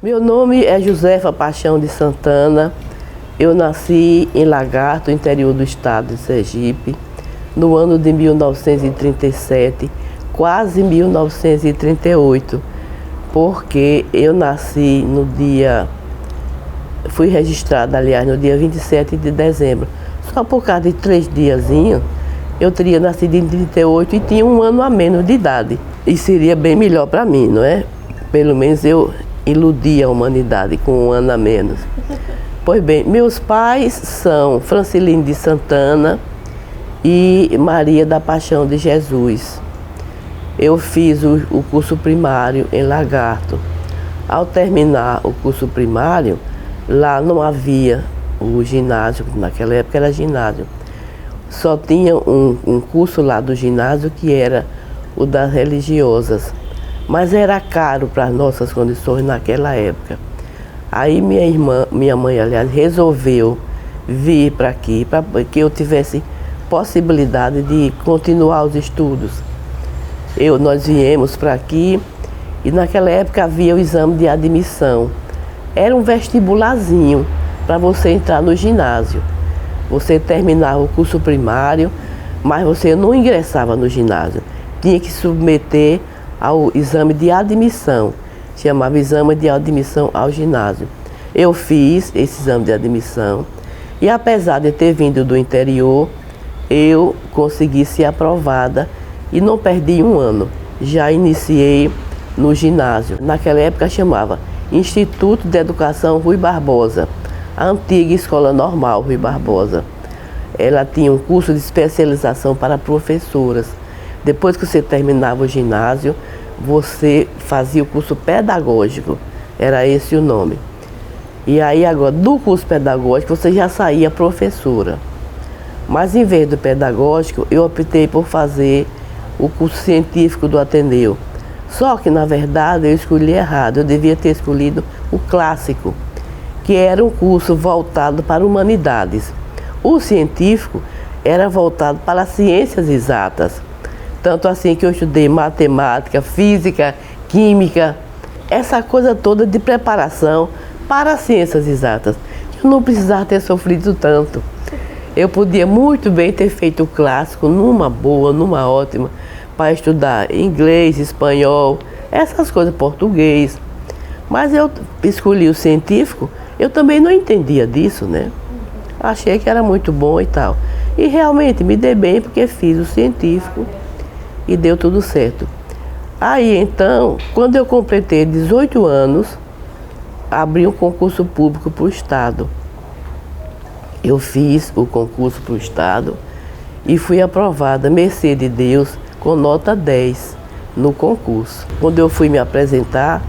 Meu nome é Josefa Paixão de Santana. Eu nasci em Lagarto, interior do estado de Sergipe, no ano de 1937, quase 1938, porque eu nasci no dia, fui registrada, aliás, no dia 27 de dezembro. Só por causa de 3 diazinhos, eu teria nascido em 38 e tinha um ano a menos de idade. E seria bem melhor para mim, não é? Pelo menos eu iludi a humanidade com um ano a menos. Pois bem, meus pais são Francilino de Santana e Maria da Paixão de Jesus. Eu fiz o curso primário em Lagarto. Ao terminar o curso primário, lá não havia o ginásio, naquela época era ginásio. Só tinha um curso lá do ginásio que era o das religiosas. Mas era caro para as nossas condições naquela época. Aí minha mãe, aliás, resolveu vir para aqui, para que eu tivesse possibilidade de continuar os estudos. Nós viemos para aqui e naquela época havia o exame de admissão. Era um vestibularzinho para você entrar no ginásio. Você terminava o curso primário, mas você não ingressava no ginásio. Tinha que submeter ao exame de admissão, chamava exame de admissão ao ginásio. Eu fiz esse exame de admissão e apesar de ter vindo do interior, eu consegui ser aprovada e não perdi um ano. Já iniciei no ginásio. Naquela época chamava Instituto de Educação Rui Barbosa, a antiga Escola Normal Rui Barbosa. Ela tinha um curso de especialização para professoras. Depois que você terminava o ginásio, você fazia o curso pedagógico, era esse o nome. E aí agora, do curso pedagógico, você já saía professora. Mas em vez do pedagógico, eu optei por fazer o curso científico do Ateneu. Só que, na verdade, eu escolhi errado, eu devia ter escolhido o clássico, que era um curso voltado para humanidades. O científico era voltado para as ciências exatas. Tanto assim que eu estudei matemática, física, química, essa coisa toda de preparação para as ciências exatas. Eu não precisava ter sofrido tanto. Eu podia muito bem ter feito o clássico numa boa, numa ótima, para estudar inglês, espanhol, essas coisas, português. Mas eu escolhi o científico, eu também não entendia disso, né? Achei que era muito bom e tal. E realmente me dei bem porque fiz o científico. E deu tudo certo. Aí então, quando eu completei 18 anos, abri um concurso público para o Estado. Eu fiz o concurso para o Estado e fui aprovada, mercê de Deus, com nota 10 no concurso. Quando eu fui me apresentar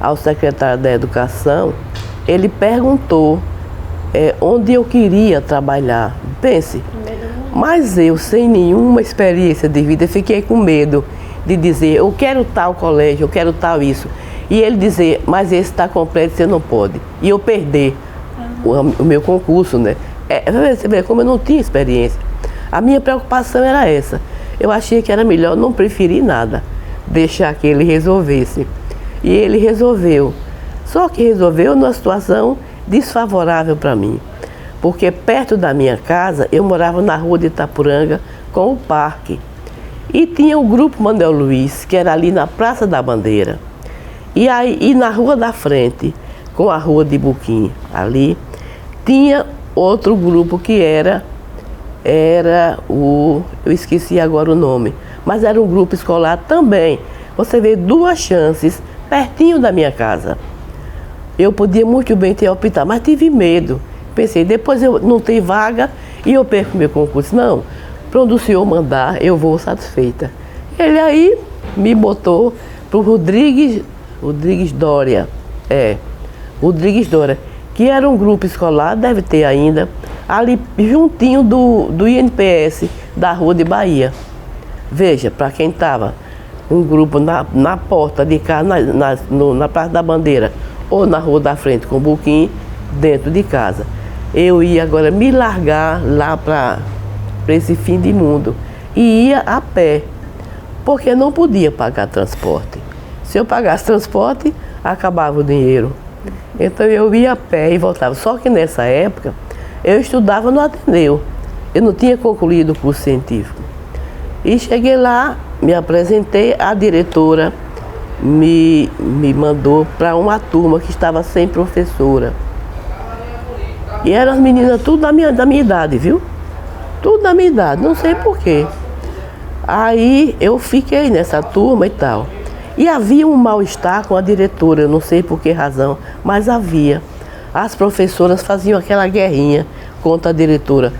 ao secretário da Educação, ele perguntou onde eu queria trabalhar. Pense. Mas eu, sem nenhuma experiência de vida, fiquei com medo de dizer, eu quero tal colégio, eu quero tal isso. E ele dizer, mas esse está completo, você não pode. E eu perder o meu concurso, né? Você vê como eu não tinha experiência. A minha preocupação era essa. Eu achei que era melhor não preferir nada, deixar que ele resolvesse. E ele resolveu. Só que resolveu numa situação desfavorável para mim. Porque perto da minha casa, eu morava na rua de Itapuranga com o parque. E tinha o grupo Manuel Luiz, que era ali na Praça da Bandeira. E na rua da frente, com a rua de Buquim, ali, tinha outro grupo que era eu esqueci agora o nome, mas era um grupo escolar também. Você vê 2 chances pertinho da minha casa. Eu podia muito bem ter optado, mas tive medo. Pensei, depois eu não tenho vaga e eu perco meu concurso. Não, para onde o senhor mandar, eu vou satisfeita. Ele aí me botou para o Rodrigues Dória. Rodrigues Dória, que era um grupo escolar, deve ter ainda, ali juntinho do INPS da Rua de Bahia. Veja, para quem estava um grupo na porta de casa, na Praça da Bandeira, ou na Rua da Frente com o Buquim, dentro de casa. Eu ia agora me largar lá para esse fim de mundo. E ia a pé, porque não podia pagar transporte. Se eu pagasse transporte, acabava o dinheiro. Então eu ia a pé e voltava. Só que nessa época eu estudava no Ateneu. Eu não tinha concluído o curso científico. E cheguei lá, me apresentei, a diretora me mandou para uma turma que estava sem professora. E eram as meninas tudo da minha idade, viu? Tudo da minha idade, não sei porquê. Aí eu fiquei nessa turma e tal. E havia um mal-estar com a diretora, eu não sei por que razão, mas havia. As professoras faziam aquela guerrinha contra a diretora.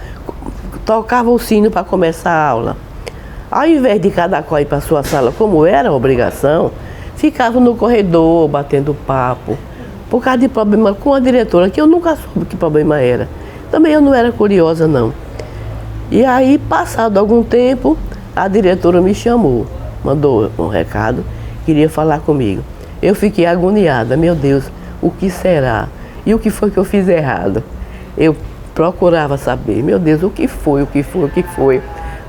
Tocavam o sino para começar a aula. Ao invés de cada qual ir para a sua sala, como era a obrigação, ficavam no corredor batendo papo. Por causa de problema com a diretora, que eu nunca soube que problema era. Também eu não era curiosa, não. E aí, passado algum tempo, a diretora me chamou, mandou um recado, queria falar comigo. Eu fiquei agoniada, meu Deus, o que será? E o que foi que eu fiz errado? Eu procurava saber, meu Deus, o que foi?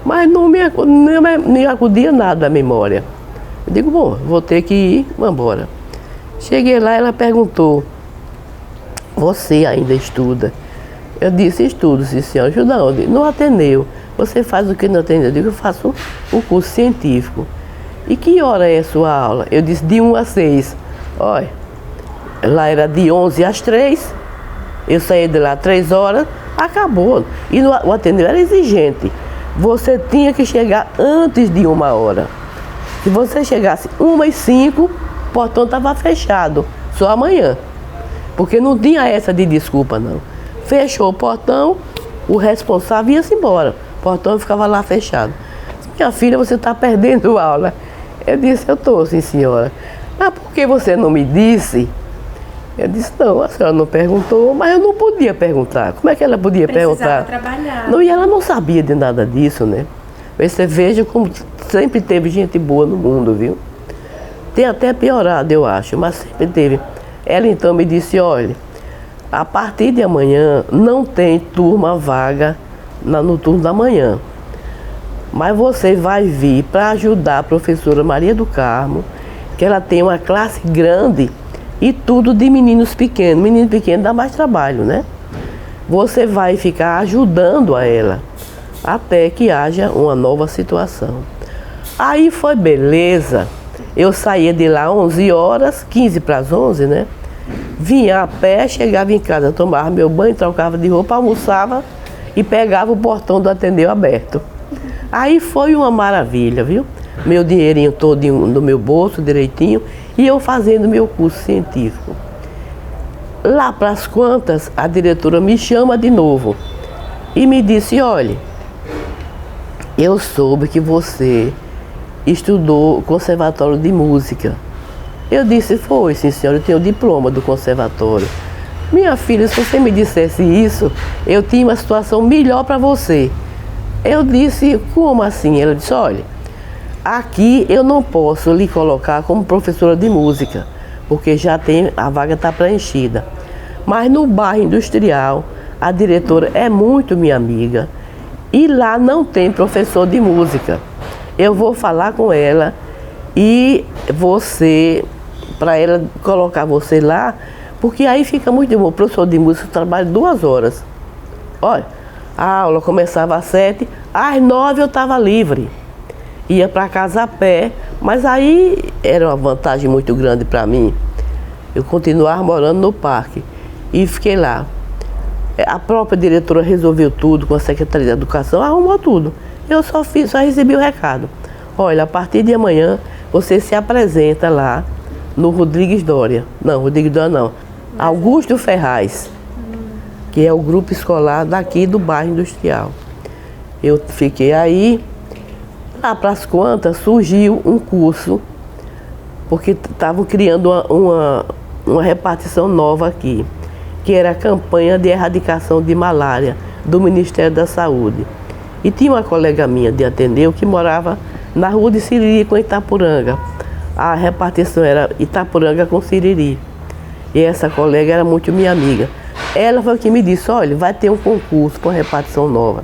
Mas não me acudia nada à memória. Eu digo, bom, vou ter que ir, vamos embora. Cheguei lá, ela perguntou, você ainda estuda? Eu disse, estudo, sim senhora. Ajuda onde? No Ateneu. Você faz o que no Ateneu? Eu digo, eu faço o curso científico. E que hora é a sua aula? Eu disse, de 1 às 6. Olha, lá era de 11 às 3. Eu saí de lá 3 horas, acabou. E o Ateneu era exigente. Você tinha que chegar antes de 1 hora. Se você chegasse 1h05, o portão estava fechado. Só amanhã. Porque não tinha essa de desculpa, não. Fechou o portão, o responsável ia-se embora. O portão ficava lá fechado. Minha filha, você está perdendo aula. Eu disse, eu estou, sim senhora. Mas por que você não me disse? Eu disse, não, a senhora não perguntou, mas eu não podia perguntar. Como é que ela podia perguntar? Trabalhar. Não, e ela não sabia de nada disso, né? Você veja como sempre teve gente boa no mundo, viu? Tem até piorado, eu acho, mas sempre teve. Ela então me disse, olha, a partir de amanhã não tem turma vaga no turno da manhã. Mas você vai vir para ajudar a professora Maria do Carmo, que ela tem uma classe grande e tudo de meninos pequenos. Menino pequeno dá mais trabalho, né? Você vai ficar ajudando a ela até que haja uma nova situação. Aí foi beleza. Eu saía de lá 11 horas, 15 para as 11, né? Vinha a pé, chegava em casa, tomava meu banho, trocava de roupa, almoçava e pegava o portão do Ateneu aberto. Aí foi uma maravilha, viu? Meu dinheirinho todo no meu bolso, direitinho, e eu fazendo meu curso científico. Lá para as quantas, a diretora me chama de novo e me disse, olha, eu soube que você estudou conservatório de música. Eu disse, foi, sim senhora, eu tenho o diploma do conservatório. Minha filha, se você me dissesse isso, eu tinha uma situação melhor para você. Eu disse, como assim? Ela disse, olha, aqui eu não posso lhe colocar como professora de música, porque já tem, a vaga está preenchida. Mas no bairro industrial, a diretora é muito minha amiga e lá não tem professor de música. Eu vou falar com ela e você, para ela colocar você lá, porque aí fica muito bom. O professor de música trabalha 2 horas. Olha, a aula começava às 7, às 9 eu estava livre. Ia para casa a pé, mas aí era uma vantagem muito grande para mim. Eu continuava morando no parque e fiquei lá. A própria diretora resolveu tudo com a Secretaria de Educação, arrumou tudo. Eu só recebi o recado. Olha, a partir de amanhã você se apresenta lá no Rodrigues Doria. Não, Rodrigues Doria não. Augusto Ferraz, que é o grupo escolar daqui do bairro industrial. Eu fiquei aí, lá para as quantas surgiu um curso, porque estavam criando uma repartição nova aqui, que era a campanha de erradicação de malária do Ministério da Saúde. E tinha uma colega minha de Ateneu que morava na rua de Siriri com Itapuranga. A repartição era Itapuranga com Siriri. E essa colega era muito minha amiga. Ela foi que me disse, olha, vai ter um concurso para repartição nova.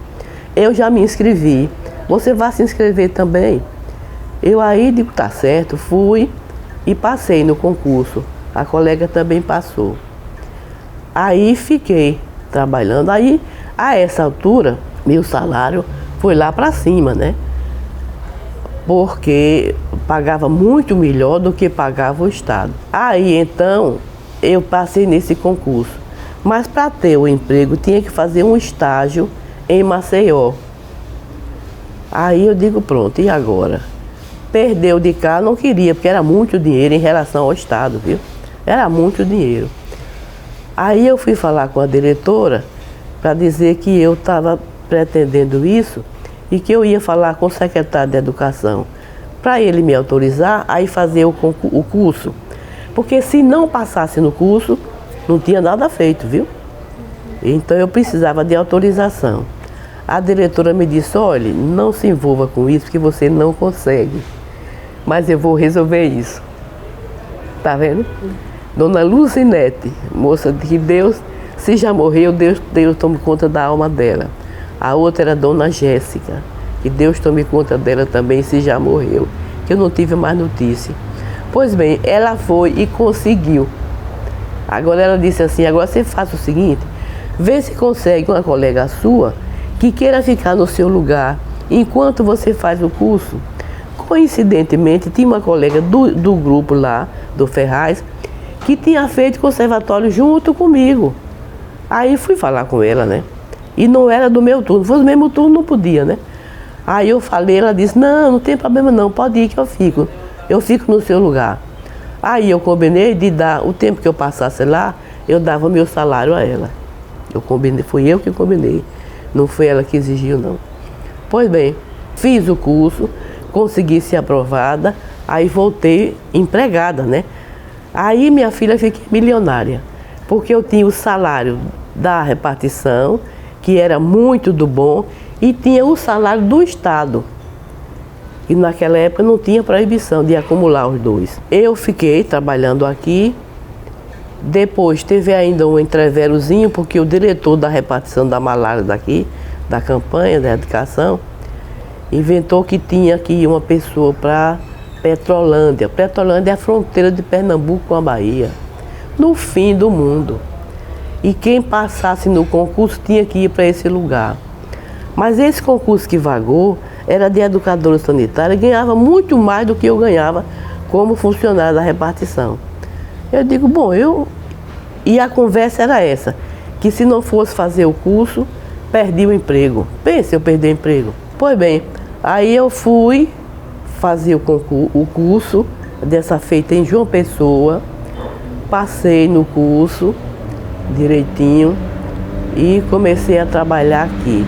Eu já me inscrevi. Você vai se inscrever também? Eu aí digo, tá certo, fui e passei no concurso. A colega também passou. Aí fiquei trabalhando. Aí, a essa altura, meu salário foi lá para cima, né? Porque pagava muito melhor do que pagava o Estado. Aí, então, eu passei nesse concurso. Mas para ter o emprego, tinha que fazer um estágio em Maceió. Aí eu digo, pronto, e agora? Perdeu de cá, não queria, porque era muito dinheiro em relação ao Estado, viu? Era muito dinheiro. Aí eu fui falar com a diretora para dizer que eu estava pretendendo isso e que eu ia falar com o secretário de Educação para ele me autorizar a ir fazer o curso. Porque se não passasse no curso, não tinha nada feito, viu? Então eu precisava de autorização. A diretora me disse, olha, não se envolva com isso, porque você não consegue. Mas eu vou resolver isso. Tá vendo? Dona Luzinete, moça de Deus, se já morreu, Deus tome conta da alma dela. A outra era Dona Jéssica, que Deus tome conta dela também, se já morreu, que eu não tive mais notícia. Pois bem, ela foi e conseguiu. Agora ela disse assim, agora você faz o seguinte, vê se consegue uma colega sua que queira ficar no seu lugar enquanto você faz o curso. Coincidentemente, tinha uma colega do grupo lá, do Ferraz, que tinha feito conservatório junto comigo. Aí fui falar com ela, né? E não era do meu turno, se fosse do mesmo turno não podia, né? Aí eu falei, ela disse, não tem problema não, pode ir que eu fico no seu lugar. Aí eu combinei de dar, o tempo que eu passasse lá, eu dava meu salário a ela. Eu combinei, fui eu que combinei, não foi ela que exigiu não. Pois bem, fiz o curso, consegui ser aprovada, aí voltei empregada, né? Aí minha filha fiquei milionária, porque eu tinha o salário da repartição, que era muito do bom, e tinha o salário do Estado. E naquela época não tinha proibição de acumular os dois. Eu fiquei trabalhando aqui, depois teve ainda um entreverozinho, porque o diretor da repartição da malária daqui, da campanha da educação, inventou que tinha aqui uma pessoa para Petrolândia. Petrolândia é a fronteira de Pernambuco com a Bahia, no fim do mundo. E quem passasse no concurso tinha que ir para esse lugar. Mas esse concurso que vagou era de educadora sanitária, ganhava muito mais do que eu ganhava como funcionário da repartição. Eu digo, bom, e a conversa era essa, que se não fosse fazer o curso, perdi o emprego. Pense, eu perdi o emprego. Pois bem, aí eu fui fazer o curso, dessa feita em João Pessoa, passei no curso direitinho e comecei a trabalhar aqui.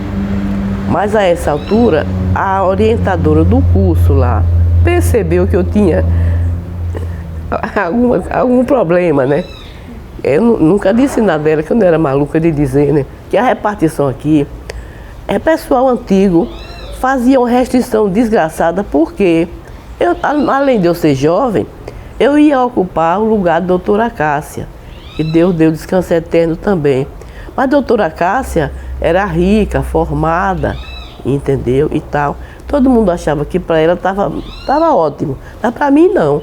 Mas a essa altura, a orientadora do curso lá percebeu que eu tinha algum problema, né? Eu nunca disse nada dela, que eu não era maluca de dizer, né? Que a repartição aqui é pessoal antigo, fazia uma restrição desgraçada, porque além de eu ser jovem, eu ia ocupar o lugar da doutora Cássia, que Deus deu descanso eterno também. Mas a doutora Cássia era rica, formada, entendeu? E tal. Todo mundo achava que para ela estava ótimo, mas para mim não.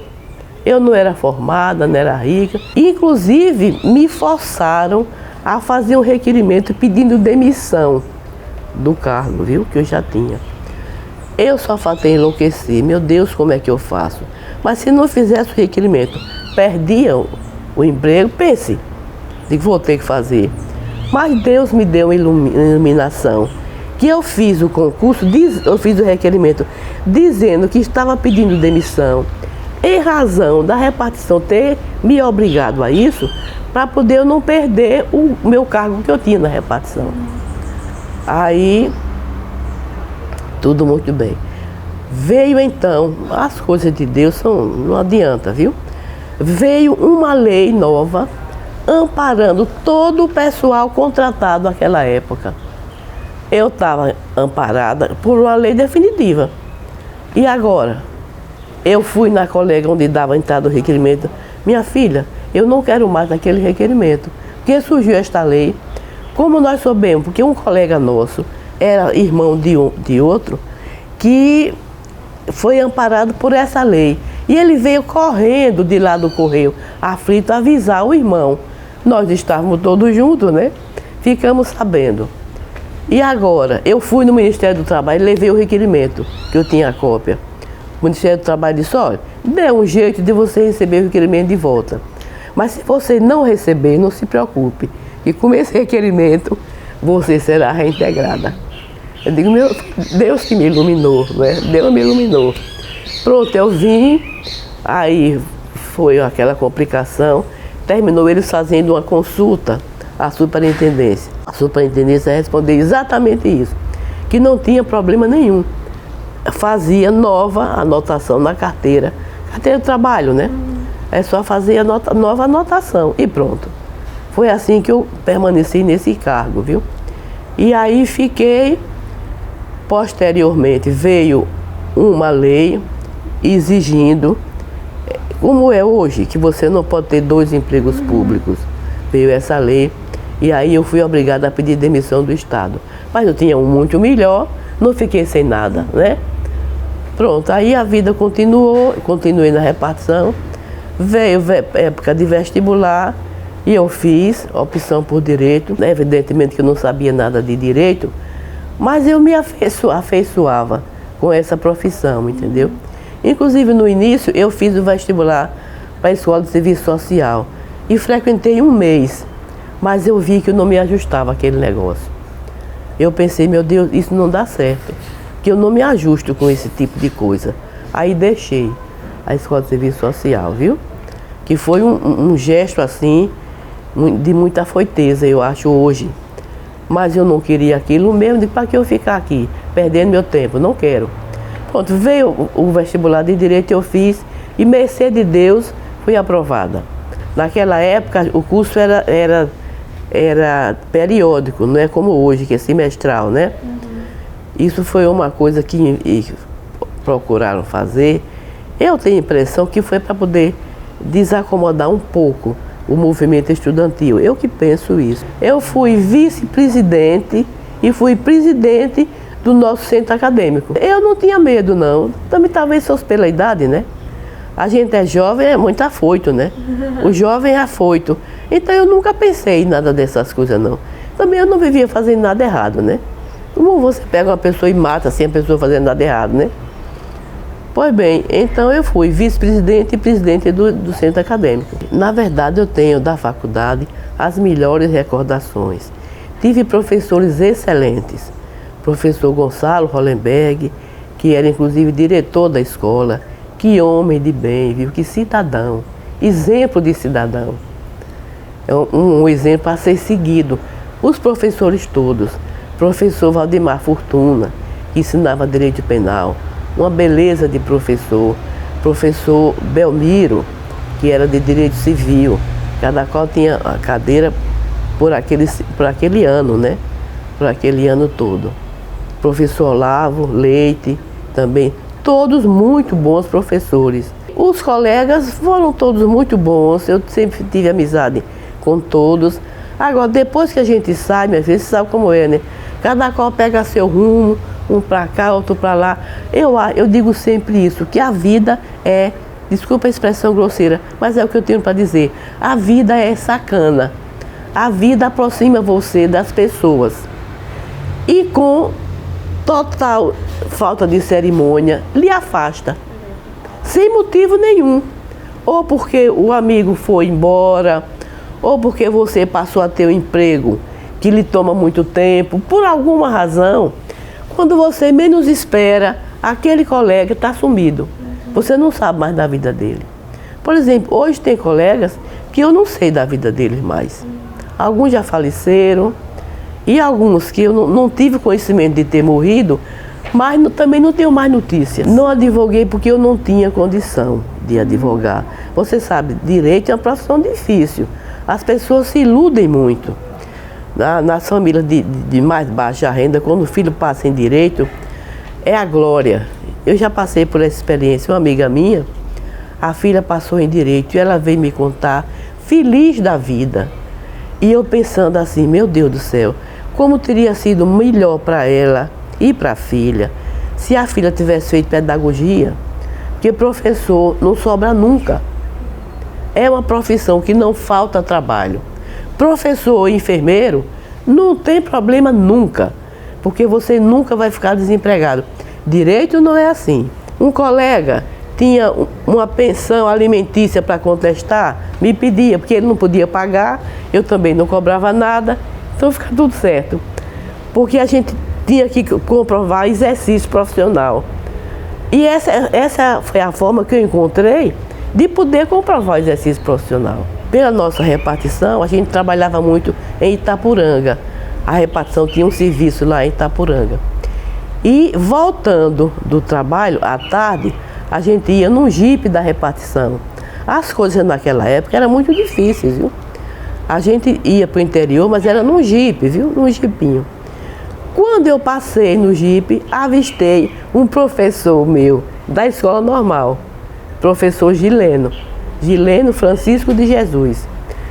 Eu não era formada, não era rica. Inclusive, me forçaram a fazer um requerimento pedindo demissão do cargo, viu? Que eu já tinha. Eu só faltei enlouquecer. Meu Deus, como é que eu faço? Mas se não fizesse o requerimento, perdia o emprego, pense, digo, vou ter que fazer. Mas Deus me deu uma iluminação, que eu fiz o concurso, eu fiz o requerimento, dizendo que estava pedindo demissão, em razão da repartição ter me obrigado a isso, para poder eu não perder o meu cargo que eu tinha na repartição. Aí, tudo muito bem. Veio então, as coisas de Deus não adianta, viu? Veio uma lei nova, amparando todo o pessoal contratado naquela época. Eu estava amparada por uma lei definitiva. E agora? Eu fui na colega onde dava entrada o requerimento. Minha filha, eu não quero mais naquele requerimento. Porque surgiu esta lei. Como nós soubemos, porque um colega nosso era irmão de outro, que foi amparado por essa lei. E ele veio correndo de lá do correio, aflito, avisar o irmão. Nós estávamos todos juntos, né? Ficamos sabendo. E agora, eu fui no Ministério do Trabalho e levei o requerimento, que eu tinha a cópia. O Ministério do Trabalho disse, olha, dê um jeito de você receber o requerimento de volta. Mas se você não receber, não se preocupe, que com esse requerimento você será reintegrada. Eu digo, meu Deus que me iluminou, né? Deus me iluminou. Pronto, eu vim, aí foi aquela complicação, terminou eles fazendo uma consulta à superintendência. A superintendência respondeu exatamente isso, que não tinha problema nenhum. Fazia nova anotação na carteira de trabalho, né? É só fazer a nova anotação e pronto. Foi assim que eu permaneci nesse cargo, viu? E aí fiquei, posteriormente veio uma lei exigindo, como é hoje, que você não pode ter 2 empregos públicos. Veio essa lei e aí eu fui obrigada a pedir demissão do Estado. Mas eu tinha um muito melhor, não fiquei sem nada, né? Pronto, aí a vida continuou, continuei na repartição, veio época de vestibular e eu fiz opção por direito, né? Evidentemente que eu não sabia nada de direito, mas eu me afeiçoava com essa profissão, entendeu? Inclusive no início eu fiz o vestibular para a Escola de Serviço Social e frequentei 1 mês, mas eu vi que eu não me ajustava àquele negócio. Eu pensei, meu Deus, isso não dá certo, que eu não me ajusto com esse tipo de coisa. Aí deixei a Escola de Serviço Social, viu? Que foi um gesto assim, de muita afoiteza, eu acho, hoje. Mas eu não queria aquilo mesmo, para que eu ficar aqui, perdendo meu tempo, não quero. Pronto, veio o vestibular de Direito, eu fiz, e mercê de Deus, fui aprovada. Naquela época, o curso era periódico, não é como hoje, que é semestral, né? Isso foi uma coisa que procuraram fazer. Eu tenho a impressão que foi para poder desacomodar um pouco o movimento estudantil. Eu que penso isso. Eu fui vice-presidente e fui presidente do nosso centro acadêmico. Eu não tinha medo, não. Também talvez fosse pela idade, né? A gente é jovem, é muito afoito, né? O jovem é afoito. Então eu nunca pensei em nada dessas coisas, não. Também eu não vivia fazendo nada errado, né? Como você pega uma pessoa e mata assim a pessoa fazendo nada errado, né? Pois bem, então eu fui vice-presidente e presidente do centro acadêmico. Na verdade, eu tenho da faculdade as melhores recordações. Tive professores excelentes. Professor Gonçalo Hollenberg, que era inclusive diretor da escola. Que homem de bem, viu? Que cidadão. Exemplo de cidadão. É um exemplo a ser seguido. Os professores todos. Professor Valdemar Fortuna, que ensinava direito penal. Uma beleza de professor. Professor Belmiro, que era de direito civil. Cada qual tinha a cadeira por aquele ano, né? Por aquele ano todo. Professor Olavo Leite, também. Todos muito bons professores. Os colegas foram todos muito bons. Eu sempre tive amizade com todos. Agora, depois que a gente sai, minha filha, você sabe como é, né? Cada qual pega seu rumo, um para cá, outro para lá. Eu digo sempre isso, que a vida é, desculpa a expressão grosseira, mas é o que eu tenho para dizer. A vida é sacana. A vida aproxima você das pessoas. E com total falta de cerimônia, lhe afasta. Sem motivo nenhum. Ou porque o amigo foi embora, ou porque você passou a ter um emprego que lhe toma muito tempo, por alguma razão, quando você menos espera, aquele colega está sumido. Você não sabe mais da vida dele. Por exemplo, hoje tem colegas que eu não sei da vida deles mais. Alguns já faleceram e alguns que eu não tive conhecimento de ter morrido, mas também não tenho mais notícias. Não advoguei porque eu não tinha condição de advogar. Você sabe, direito é uma profissão difícil. As pessoas se iludem muito. Nas famílias de mais baixa renda, quando o filho passa em direito, é a glória. Eu já passei por essa experiência. Uma amiga minha, a filha passou em direito e ela veio me contar, feliz da vida. E eu pensando assim, meu Deus do céu, como teria sido melhor para ela e para a filha, se a filha tivesse feito pedagogia, que professor não sobra nunca. É uma profissão que não falta trabalho. Professor e enfermeiro não tem problema nunca, porque você nunca vai ficar desempregado. Direito não é assim. Um colega tinha uma pensão alimentícia para contestar, me pedia, porque ele não podia pagar, eu também não cobrava nada, então fica tudo certo. Porque a gente tinha que comprovar exercício profissional. E essa foi a forma que eu encontrei de poder comprovar o exercício profissional. Pela nossa repartição, a gente trabalhava muito em Itapuranga. A repartição tinha um serviço lá em Itapuranga. E voltando do trabalho, à tarde, a gente ia num jipe da repartição. As coisas naquela época eram muito difíceis, viu? A gente ia para o interior, mas era num jipe, viu? Num jipinho. Quando eu passei no jipe, avistei um professor meu da escola normal, professor Gileno Francisco de Jesus.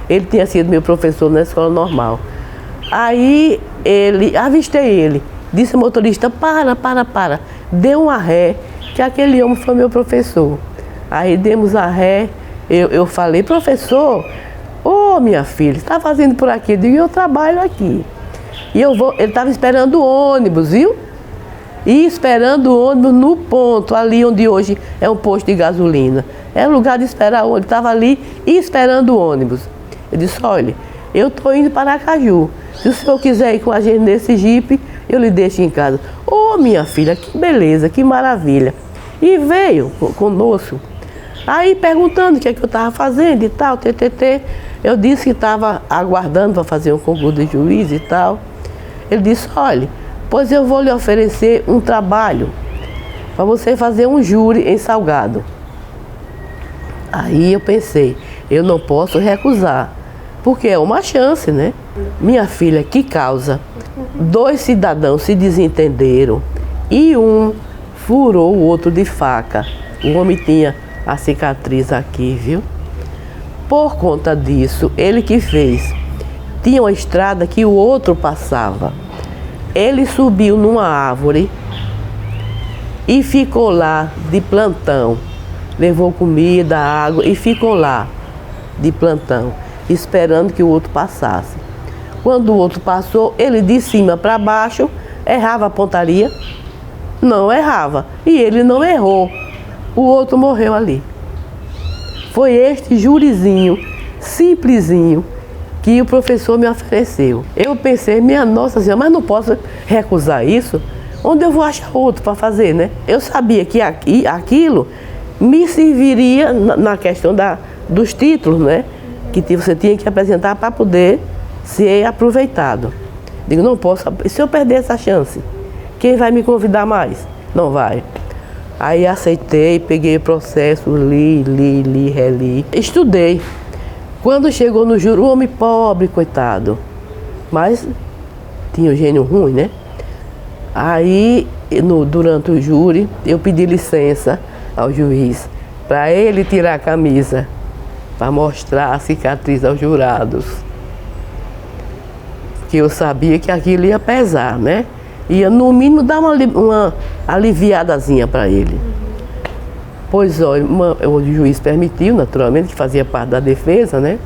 Ele tinha sido meu professor na escola normal. Aí avistei ele, disse ao motorista, para, deu uma ré, que aquele homem foi meu professor. Aí demos a ré, eu falei, professor, minha filha, você está fazendo por aqui? Eu digo, eu trabalho aqui. E ele estava esperando o ônibus, viu? E esperando o ônibus no ponto, ali onde hoje é um posto de gasolina. Era lugar de esperar o ônibus, estava ali esperando o ônibus. Eu disse, olha, eu estou indo para Aracaju. Se o senhor quiser ir com a gente nesse jipe, eu lhe deixo em casa. Minha filha, que beleza, que maravilha. E veio conosco. Aí perguntando o que é que eu estava fazendo e tal, eu disse que estava aguardando para fazer um concurso de juiz e tal. Ele disse, olha, pois eu vou lhe oferecer um trabalho para você fazer um júri em Salgado. Aí eu pensei, eu não posso recusar, porque é uma chance, né? Minha filha, que causa? 2 cidadãos se desentenderam e um furou o outro de faca. O homem tinha a cicatriz aqui, viu? Por conta disso, ele que fez? Tinha uma estrada que o outro passava. Ele subiu numa árvore e ficou lá de plantão. Levou comida, água e ficou lá de plantão, esperando que o outro passasse. Quando o outro passou, ele de cima para baixo, errava a pontaria? Não errava. E ele não errou. O outro morreu ali. Foi este jurizinho, simplesinho, que o professor me ofereceu. Eu pensei, minha Nossa Senhora, mas não posso recusar isso? Onde eu vou achar outro para fazer, né? Eu sabia que aquilo me serviria na questão dos títulos, né? Que você tinha que apresentar para poder ser aproveitado. Digo, não posso, e se eu perder essa chance? Quem vai me convidar mais? Não vai. Aí aceitei, peguei o processo, li, reli, estudei. Quando chegou no júri, o homem pobre, coitado, mas tinha um gênio ruim, né? Aí, durante o júri, eu pedi licença ao juiz para ele tirar a camisa, para mostrar a cicatriz aos jurados. Porque eu sabia que aquilo ia pesar, né? Ia, no mínimo, dar uma aliviadazinha para ele. Pois, olha, o juiz permitiu, naturalmente, que fazia parte da defesa, né?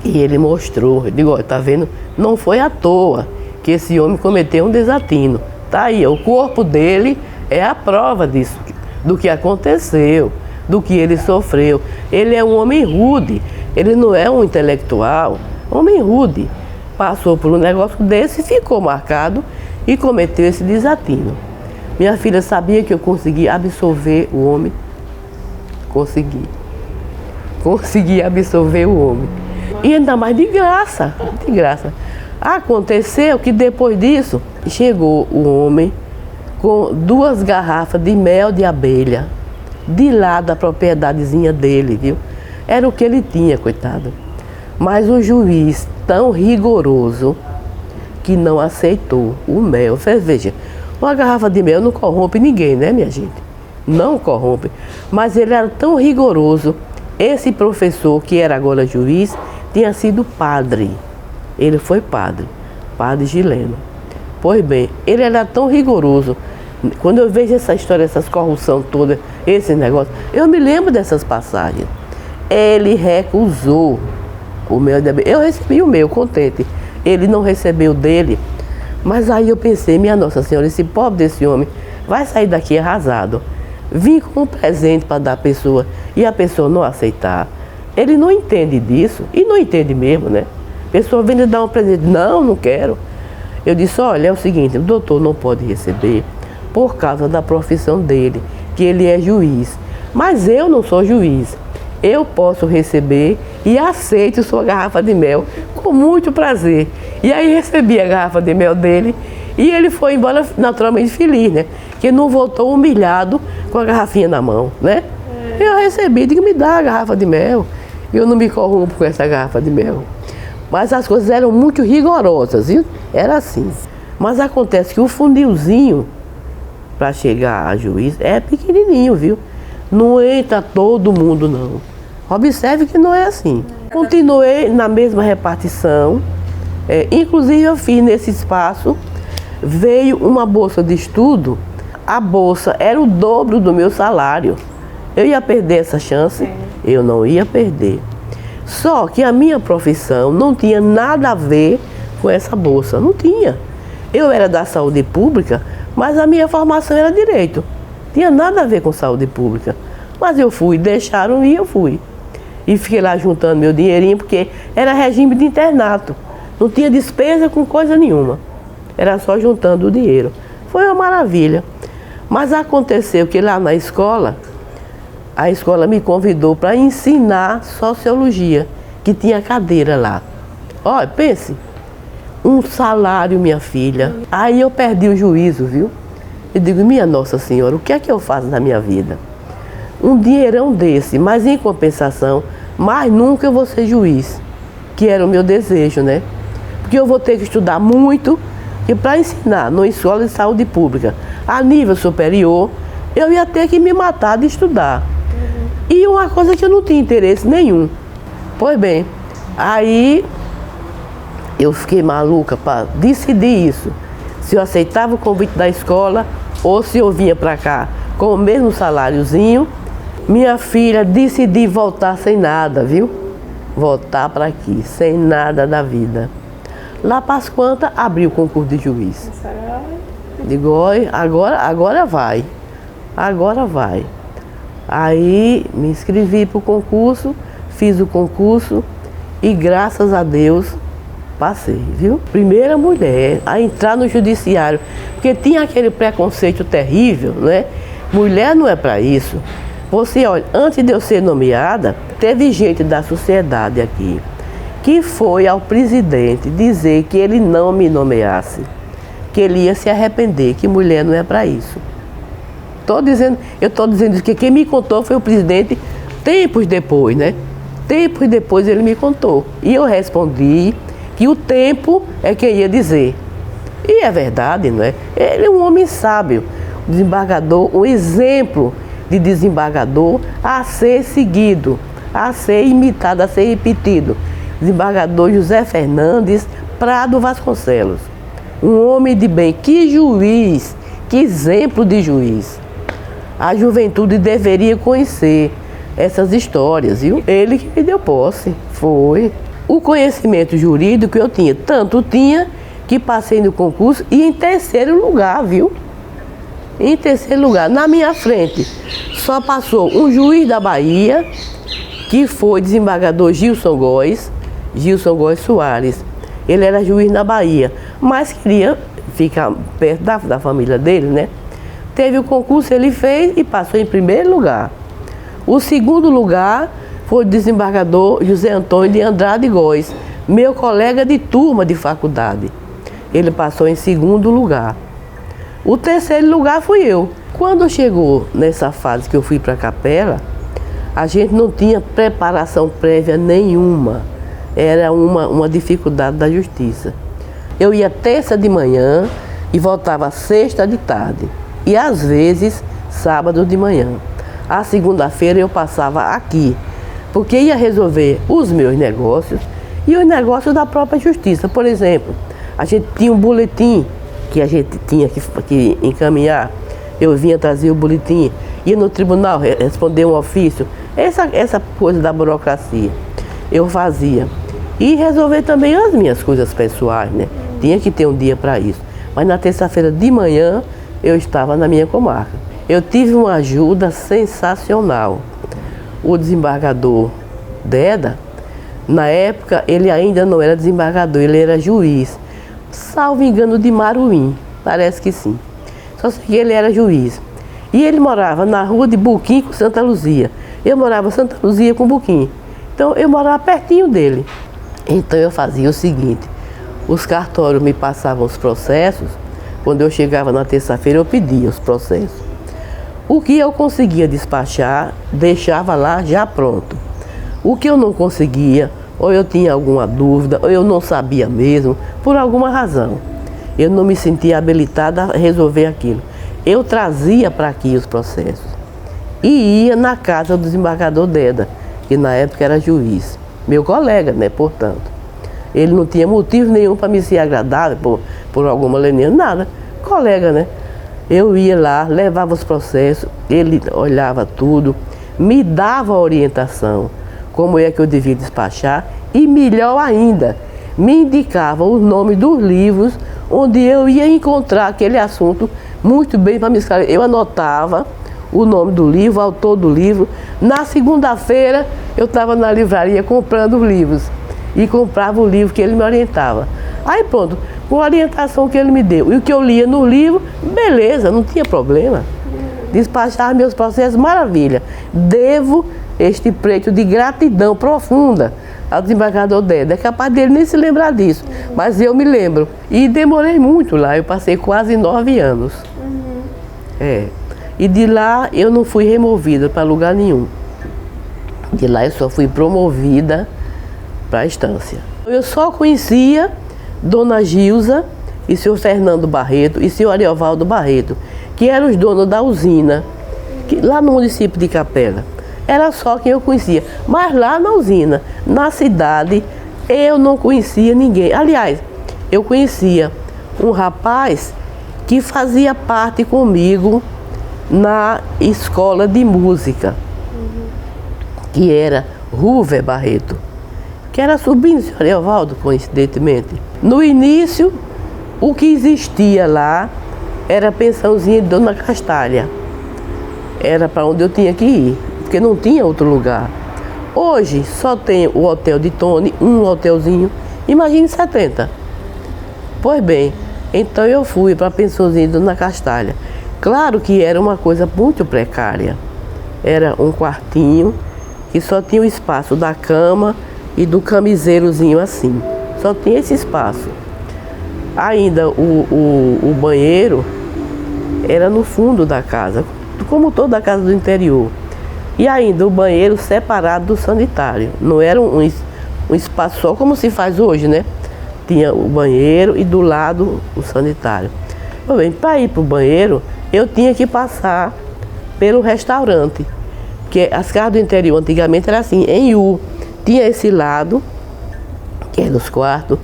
E ele mostrou, eu digo, olha, tá vendo? Não foi à toa que esse homem cometeu um desatino. Tá aí, o corpo dele é a prova disso, do que aconteceu, do que ele sofreu. Ele é um homem rude, ele não é um intelectual, homem rude. Passou por um negócio desse, ficou marcado e cometeu esse desatino. Minha filha sabia que eu consegui absolver o homem? Consegui. Consegui absolver o homem. E ainda mais de graça, de graça. Aconteceu que depois disso, chegou o homem com 2 garrafas de mel de abelha, de lá da propriedadezinha dele, viu? Era o que ele tinha, coitado. Mas o juiz, tão rigoroso, que não aceitou o mel. Veja, uma garrafa de mel não corrompe ninguém, né, minha gente? Não corrompe. Mas ele era tão rigoroso. Esse professor, que era agora juiz, tinha sido padre. Ele foi padre Gileno. Pois bem, ele era tão rigoroso Quando eu vejo essa história, essas corrupção toda, esse negócio, eu me lembro dessas passagens. Ele recusou o meu, eu recebi o meu, contente. Ele não recebeu dele, mas aí eu pensei, minha Nossa Senhora, esse pobre desse homem vai sair daqui arrasado. Vim com um presente para dar à pessoa e a pessoa não aceitar. Ele não entende disso, e não entende mesmo, né? A pessoa vem lhe dar um presente, não quero. Eu disse, olha, é o seguinte, o doutor não pode receber por causa da profissão dele, que ele é juiz. Mas eu não sou juiz. Eu posso receber e aceito sua garrafa de mel com muito prazer. E aí recebi a garrafa de mel dele e ele foi embora naturalmente feliz, né? Que não voltou humilhado com a garrafinha na mão, né? Eu recebi, digo, me dá a garrafa de mel. Eu não me corrompo com essa garrafa de mel. Mas as coisas eram muito rigorosas, viu? Era assim. Mas acontece que o funilzinho para chegar a juiz é pequenininho, viu? Não entra todo mundo, não. Observe que não é assim. Continuei na mesma repartição. Inclusive eu fiz nesse espaço, veio uma bolsa de estudo. A bolsa era o dobro do meu salário. Eu ia perder essa chance? Eu não ia perder. Só que a minha profissão não tinha nada a ver com essa bolsa. Não tinha. Eu era da saúde pública, mas a minha formação era direito. Tinha nada a ver com saúde pública. Mas eu fui, deixaram e eu fui. E fiquei lá juntando meu dinheirinho, porque era regime de internato. Não tinha despesa com coisa nenhuma. Era só juntando o dinheiro. Foi uma maravilha. Mas aconteceu que lá na escola, a escola me convidou para ensinar sociologia, que tinha cadeira lá. Olha, pense, um salário, minha filha. Aí eu perdi o juízo, viu? Eu digo, minha Nossa Senhora, o que é que eu faço na minha vida? Um dinheirão desse, mas em compensação, mais nunca eu vou ser juiz, que era o meu desejo, né? Porque eu vou ter que estudar muito, e para ensinar numa escola de saúde pública a nível superior, eu ia ter que me matar de estudar. E uma coisa que eu não tinha interesse nenhum. Pois bem, aí eu fiquei maluca para decidir isso. Se eu aceitava o convite da escola ou se eu vinha para cá com o mesmo saláriozinho. Minha filha, decidi voltar sem nada, viu? Voltar para aqui, sem nada da vida. Lá para as quantas, abri o concurso de juiz. Digo, olha, agora vai. Agora vai. Aí me inscrevi para o concurso, fiz o concurso e graças a Deus passei, viu? Primeira mulher a entrar no judiciário, porque tinha aquele preconceito terrível, né? Mulher não é para isso. Você, olha, antes de eu ser nomeada, teve gente da sociedade aqui que foi ao presidente dizer que ele não me nomeasse, que ele ia se arrepender, que mulher não é para isso. Eu estou dizendo que quem me contou foi o presidente tempos depois, né? Tempos depois ele me contou. E eu respondi que o tempo é quem ia dizer. E é verdade, não é? Ele é um homem sábio, desembargador, um exemplo de desembargador a ser seguido, a ser imitado, a ser repetido. Desembargador José Fernandes Prado Vasconcelos. Um homem de bem, que juiz, que exemplo de juiz. A juventude deveria conhecer essas histórias, viu? Ele que me deu posse, foi. O conhecimento jurídico eu tinha, tanto tinha que passei no concurso e em terceiro lugar, viu? Em terceiro lugar, na minha frente, só passou um juiz da Bahia, que foi desembargador Gilson Góes Soares. Ele era juiz na Bahia, mas queria ficar perto da família dele, né? Teve o concurso, ele fez e passou em primeiro lugar. O segundo lugar foi o desembargador José Antônio de Andrade Góes, meu colega de turma de faculdade. Ele passou em segundo lugar. O terceiro lugar fui eu. Quando chegou nessa fase que eu fui para a capela, a gente não tinha preparação prévia nenhuma. Era uma dificuldade da justiça. Eu ia terça de manhã e voltava sexta de tarde. E às vezes sábado de manhã. A segunda-feira eu passava aqui, porque ia resolver os meus negócios e os negócios da própria justiça. Por exemplo, a gente tinha um boletim que a gente tinha que encaminhar eu vinha trazer o boletim, ia no tribunal responder um ofício, essa coisa da burocracia. Eu fazia. E resolver também as minhas coisas pessoais, né? Tinha que ter um dia para isso. Mas na terça-feira de manhã, eu estava na minha comarca. Eu tive uma ajuda sensacional. O desembargador Deda, na época, ele ainda não era desembargador, ele era juiz. Salvo engano, de Maruim, parece que sim. Só sei que ele era juiz. E ele morava na rua de Buquim com Santa Luzia. Eu morava em Santa Luzia com Buquim. Então, eu morava pertinho dele. Então, eu fazia o seguinte. Os cartórios me passavam os processos. Quando eu chegava na terça-feira, eu pedia os processos. O que eu conseguia despachar, deixava lá já pronto. O que eu não conseguia, ou eu tinha alguma dúvida, ou eu não sabia mesmo, por alguma razão. Eu não me sentia habilitada a resolver aquilo. Eu trazia para aqui os processos. E ia na casa do desembargador Deda, que na época era juiz. Meu colega, né, portanto. Ele não tinha motivo nenhum para me ser agradável por alguma leniência, nada. Colega, né? Eu ia lá, levava os processos, ele olhava tudo, me dava orientação, como é que eu devia despachar, e melhor ainda, me indicava os nomes dos livros onde eu ia encontrar aquele assunto muito bem para me esclarecer. Eu anotava o nome do livro, o autor do livro. Na segunda-feira, eu estava na livraria comprando os livros. E comprava o livro que ele me orientava. Aí pronto, com a orientação que ele me deu e o que eu lia no livro, beleza, não tinha problema. Despachava meus processos, maravilha. Devo este preço de gratidão profunda ao desembargador Deda. É capaz dele nem se lembrar disso, mas eu me lembro. E demorei muito lá, eu passei quase 9 anos. E de lá eu não fui removida para lugar nenhum. De lá eu só fui promovida para a estância. Eu só conhecia Dona Gilza e seu Fernando Barreto e seu Ariovaldo Barreto, que eram os donos da usina, lá no município de Capela. Era só quem eu conhecia. Mas lá na usina, na cidade, eu não conhecia ninguém. Aliás, eu conhecia um rapaz que fazia parte comigo na escola de música, que era Ruver Barreto, que era sobrinho do senhor Ariovaldo, coincidentemente. No início, o que existia lá era a pensãozinha de Dona Castalha. Era para onde eu tinha que ir, porque não tinha outro lugar. Hoje só tem o hotel de Tony, um hotelzinho, imagine 70. Pois bem, então eu fui para a pensãozinha de Dona Castalha. Claro que era uma coisa muito precária. Era um quartinho que só tinha o espaço da cama e do camiseirozinho assim. Só tinha esse espaço. Ainda o banheiro era no fundo da casa, como toda a casa do interior. E ainda o banheiro separado do sanitário. Não era um espaço só como se faz hoje, né? Tinha o banheiro e do lado o sanitário. Bem, para ir para o banheiro, eu tinha que passar pelo restaurante. Porque as casas do interior antigamente era assim, em U. Tinha esse lado, que era os quartos,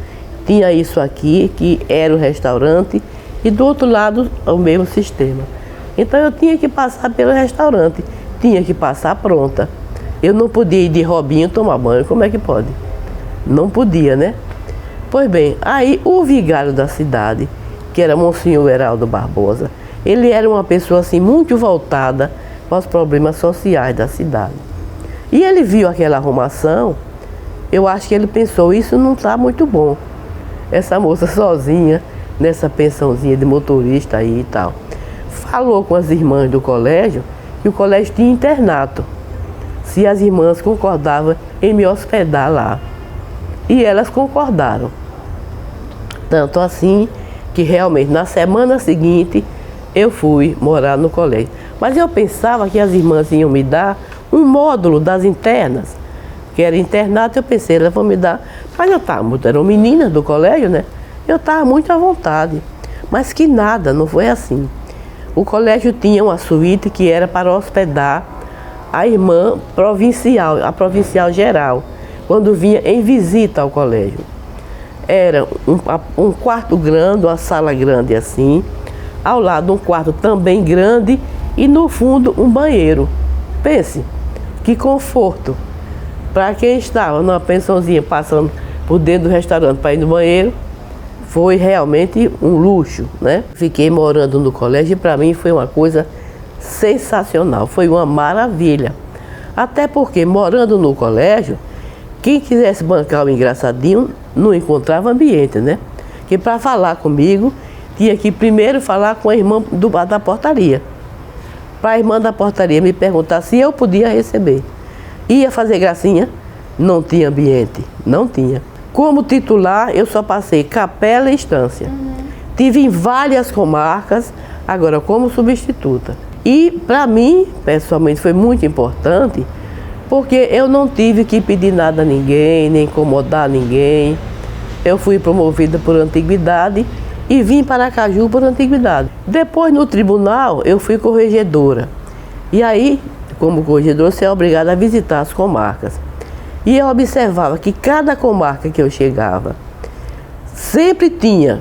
tinha isso aqui, que era o restaurante, e do outro lado o mesmo sistema. Então eu tinha que passar pelo restaurante, tinha que passar pronta. Eu não podia ir de robinho tomar banho, como é que pode? Não podia, né? Pois bem, aí o vigário da cidade, que era Monsenhor Heraldo Barbosa, ele era uma pessoa assim muito voltada para os problemas sociais da cidade. E ele viu aquela arrumação, eu acho que ele pensou, isso não está muito bom. Essa moça sozinha, nessa pensãozinha de motorista aí e tal. Falou com as irmãs do colégio, que o colégio tinha internato. Se as irmãs concordavam em me hospedar lá. E elas concordaram. Tanto assim, que realmente na semana seguinte, eu fui morar no colégio. Mas eu pensava que as irmãs iam me dar um módulo das internas, que era internato. Eu pensei, elas vão me dar, mas eu estava, eram meninas do colégio, né? Eu estava muito à vontade, mas que nada, não foi assim. O colégio tinha uma suíte que era para hospedar a irmã provincial, a provincial geral, quando vinha em visita ao colégio. Era um quarto grande, uma sala grande assim, ao lado um quarto também grande e no fundo um banheiro. Pense, que conforto. Para quem estava numa pensãozinha passando por dentro do restaurante para ir no banheiro, foi realmente um luxo, né? Fiquei morando no colégio e para mim foi uma coisa sensacional, foi uma maravilha. Até porque morando no colégio, quem quisesse bancar o engraçadinho não encontrava ambiente, né? Que para falar comigo, tinha que primeiro falar com a irmã da portaria. Para a irmã da portaria me perguntar se eu podia receber. Ia fazer gracinha, não tinha ambiente, não tinha. Como titular, eu só passei Capela e Estância. Tive em várias comarcas, agora como substituta. E para mim, pessoalmente, foi muito importante, porque eu não tive que pedir nada a ninguém, nem incomodar ninguém. Eu fui promovida por antiguidade e vim para Aracaju por antiguidade. Depois, no tribunal, eu fui corregedora. E aí, como corregedora, você é obrigada a visitar as comarcas. E eu observava que cada comarca que eu chegava, sempre tinha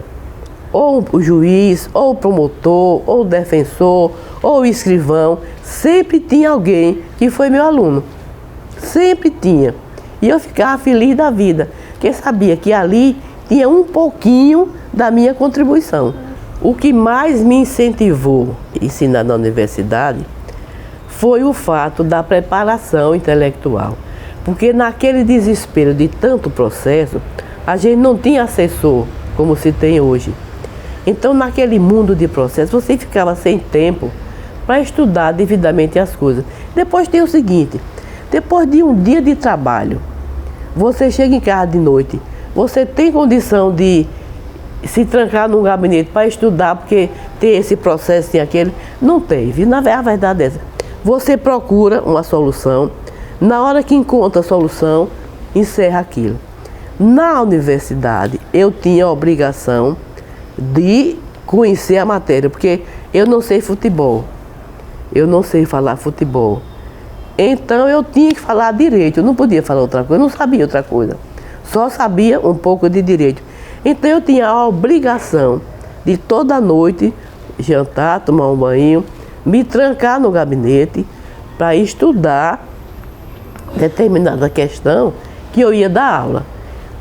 ou o juiz, ou o promotor, ou o defensor, ou o escrivão, sempre tinha alguém que foi meu aluno. Sempre tinha. E eu ficava feliz da vida, porque sabia que ali tinha um pouquinho da minha contribuição. O que mais me incentivou a ensinar na universidade foi o fato da preparação intelectual. Porque naquele desespero de tanto processo, a gente não tinha assessor como se tem hoje. Então, naquele mundo de processo, você ficava sem tempo para estudar devidamente as coisas. Depois tem o seguinte, depois de um dia de trabalho, você chega em casa de noite, você tem condição de se trancar num gabinete para estudar, porque tem esse processo, tem aquele? Não teve. Na verdade é essa. Você procura uma solução, na hora que encontra a solução, encerra aquilo. Na universidade, eu tinha a obrigação de conhecer a matéria, porque eu não sei futebol, eu não sei falar futebol. Então eu tinha que falar direito, eu não podia falar outra coisa, eu não sabia outra coisa, só sabia um pouco de direito. Então eu tinha a obrigação de toda noite jantar, tomar um banho, me trancar no gabinete para estudar determinada questão que eu ia dar aula.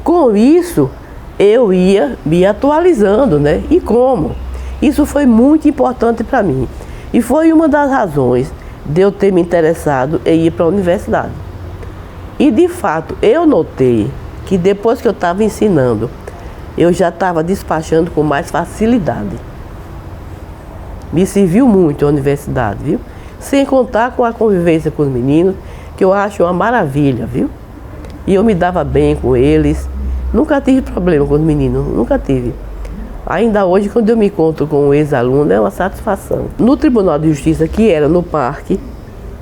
Com isso, eu ia me atualizando, né? E como? Isso foi muito importante para mim. E foi uma das razões de eu ter me interessado em ir para a universidade. E, de fato, eu notei que depois que eu estava ensinando, eu já estava despachando com mais facilidade. Me serviu muito a universidade, viu? Sem contar com a convivência com os meninos, que eu acho uma maravilha, viu? E eu me dava bem com eles. Nunca tive problema com os meninos, nunca tive. Ainda hoje, quando eu me encontro com um ex-aluno, é uma satisfação. No Tribunal de Justiça, que era no Parque,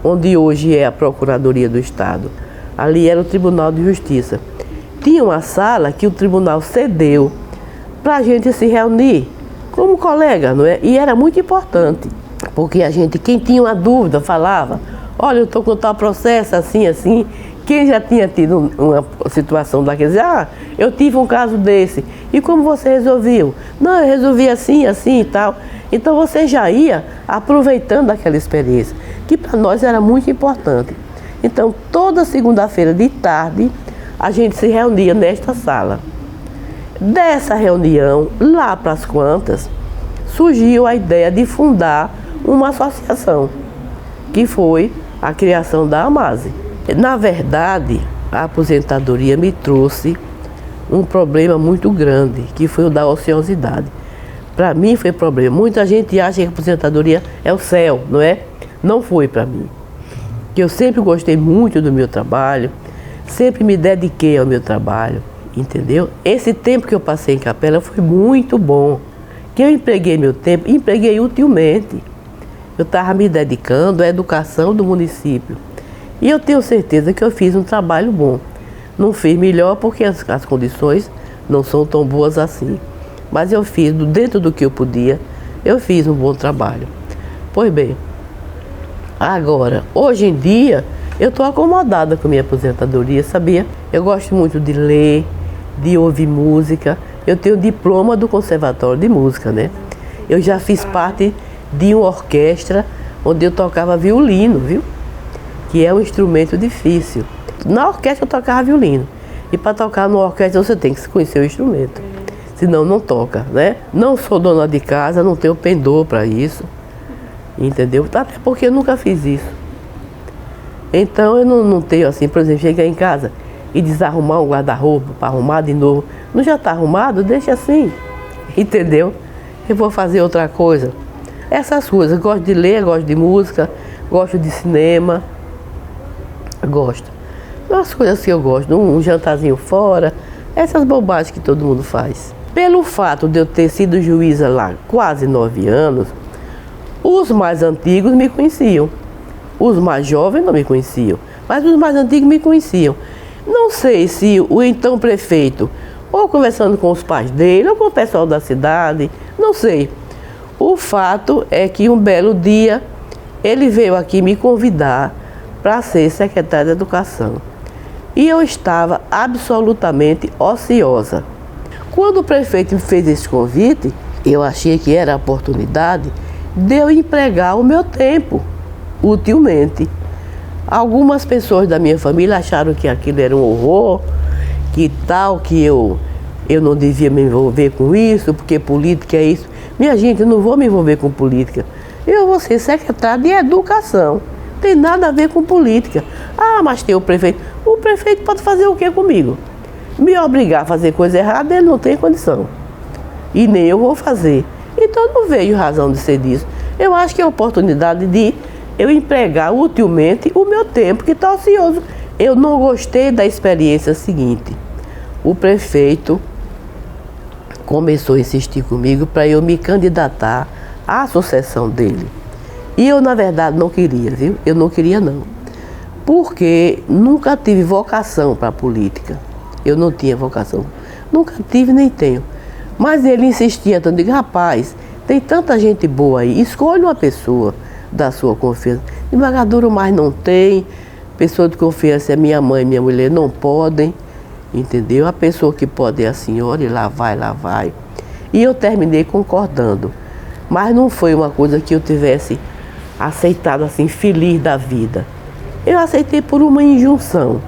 onde hoje é a Procuradoria do Estado, ali era o Tribunal de Justiça. Tinha uma sala que o tribunal cedeu para a gente se reunir como colega, não é? E era muito importante, porque a gente, quem tinha uma dúvida, falava, olha, eu estou com tal processo, assim, assim. Quem já tinha tido uma situação daqueles, eu tive um caso desse, e como você resolveu? Não, eu resolvi assim, assim e tal. Então você já ia aproveitando aquela experiência, que para nós era muito importante. Então toda segunda-feira de tarde, a gente se reunia nesta sala. Dessa reunião, lá para as quantas, surgiu a ideia de fundar uma associação, que foi a criação da AMASE. Na verdade, a aposentadoria me trouxe um problema muito grande, que foi o da ociosidade. Para mim foi problema. Muita gente acha que a aposentadoria é o céu, não é? Não foi para mim. Que eu sempre gostei muito do meu trabalho, sempre me dediquei ao meu trabalho, entendeu? Esse tempo que eu passei em Capela foi muito bom. Que eu empreguei meu tempo, empreguei utilmente. Eu estava me dedicando à educação do município. E eu tenho certeza que eu fiz um trabalho bom. Não fiz melhor porque as condições não são tão boas assim. Mas eu fiz, dentro do que eu podia, eu fiz um bom trabalho. Pois bem, agora, hoje em dia, eu estou acomodada com a minha aposentadoria, sabia? Eu gosto muito de ler, de ouvir música. Eu tenho diploma do Conservatório de Música, né? Eu já fiz parte de uma orquestra onde eu tocava violino, viu? Que é um instrumento difícil. Na orquestra eu tocava violino. E para tocar numa orquestra você tem que conhecer o instrumento. Senão não toca, né? Não sou dona de casa, não tenho pendor para isso. Entendeu? Até porque eu nunca fiz isso. Então eu não tenho assim, por exemplo, chegar em casa e desarrumar um guarda-roupa para arrumar de novo. Não já está arrumado? Deixa assim. Entendeu? Eu vou fazer outra coisa. Essas coisas. Gosto de ler, gosto de música, gosto de cinema. Gosto. As coisas que eu gosto. Um jantarzinho fora. Essas bobagens que todo mundo faz. Pelo fato de eu ter sido juíza lá quase 9 anos, os mais antigos me conheciam. Os mais jovens não me conheciam, mas os mais antigos me conheciam. Não sei se o então prefeito, ou conversando com os pais dele, ou com o pessoal da cidade, não sei. O fato é que um belo dia ele veio aqui me convidar para ser secretária de Educação. E eu estava absolutamente ociosa. Quando o prefeito me fez esse convite, eu achei que era a oportunidade de eu empregar o meu tempo utilmente. Algumas pessoas da minha família acharam que aquilo era um horror, que tal, que eu não devia me envolver com isso, porque política é isso. Minha gente, eu não vou me envolver com política. Eu vou ser secretária de Educação. Tem nada a ver com política. Ah, mas tem o prefeito. O prefeito pode fazer o que comigo? Me obrigar a fazer coisa errada, ele não tem condição. E nem eu vou fazer. Então eu não vejo razão de ser disso. Eu acho que é a oportunidade de eu empregar utilmente o meu tempo que está ocioso. Eu não gostei da experiência seguinte. O prefeito começou a insistir comigo para eu me candidatar à sucessão dele. E eu, na verdade, não queria, viu? Eu não queria, não. Porque nunca tive vocação para a política. Eu não tinha vocação. Nunca tive nem tenho. Mas ele insistia tanto, eu digo, rapaz, tem tanta gente boa aí, escolhe uma pessoa da sua confiança. Desembargador mais não tem, pessoa de confiança é minha mãe e minha mulher, não podem, entendeu? A pessoa que pode é a senhora, e lá vai, lá vai. E eu terminei concordando. Mas não foi uma coisa que eu tivesse aceitado assim, feliz da vida. Eu aceitei por uma injunção.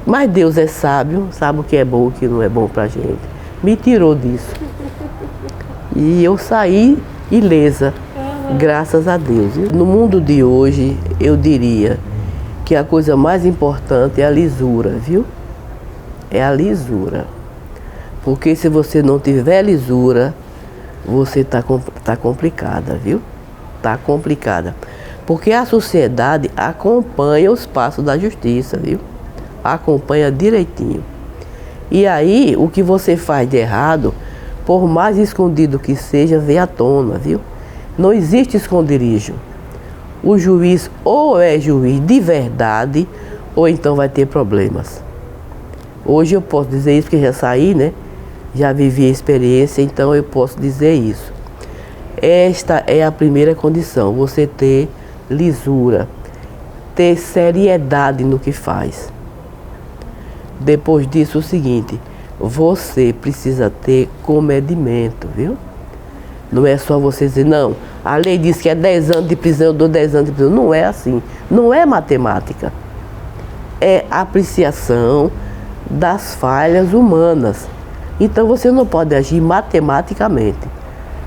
Mas Deus é sábio, sabe o que é bom e o que não é bom pra gente. Me tirou disso. E eu saí ilesa, graças a Deus. No mundo de hoje, eu diria que a coisa mais importante é a lisura, viu? É a lisura. Porque se você não tiver lisura, você tá complicada, viu? Tá complicada. Porque a sociedade acompanha os passos da justiça, viu? Acompanha direitinho. E aí, o que você faz de errado, por mais escondido que seja, vem à tona, viu? Não existe esconderijo. O juiz ou é juiz de verdade, ou então vai ter problemas. Hoje eu posso dizer isso, porque já saí, né? Já vivi a experiência, então eu posso dizer isso. Esta é a primeira condição, você ter lisura, ter seriedade no que faz. Depois disso, o seguinte, você precisa ter comedimento, viu? Não é só você dizer, não, a lei diz que é 10 anos de prisão, eu dou 10 anos de prisão. Não é assim, não é matemática. É apreciação das falhas humanas. Então você não pode agir matematicamente.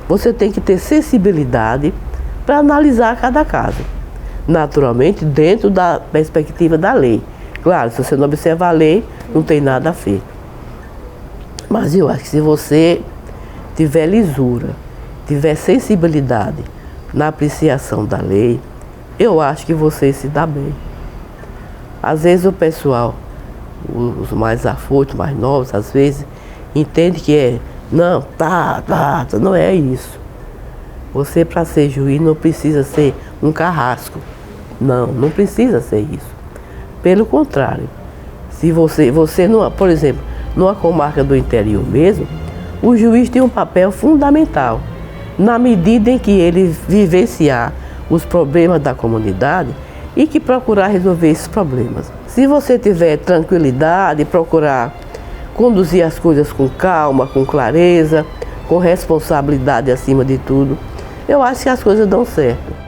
Você tem que ter sensibilidade para analisar cada caso. Naturalmente, dentro da perspectiva da lei. Claro, se você não observar a lei, não tem nada a ver. Mas eu acho que se você tiver lisura, tiver sensibilidade na apreciação da lei, eu acho que você se dá bem. Às vezes o pessoal, os mais afoitos, mais novos, às vezes, entende que é, não, não é isso. Você, para ser juiz, não precisa ser um carrasco. Não precisa ser isso. Pelo contrário, se você não, por exemplo, numa comarca do interior mesmo, o juiz tem um papel fundamental, na medida em que ele vivenciar os problemas da comunidade e que procurar resolver esses problemas. Se você tiver tranquilidade, procurar conduzir as coisas com calma, com clareza, com responsabilidade acima de tudo, eu acho que as coisas dão certo.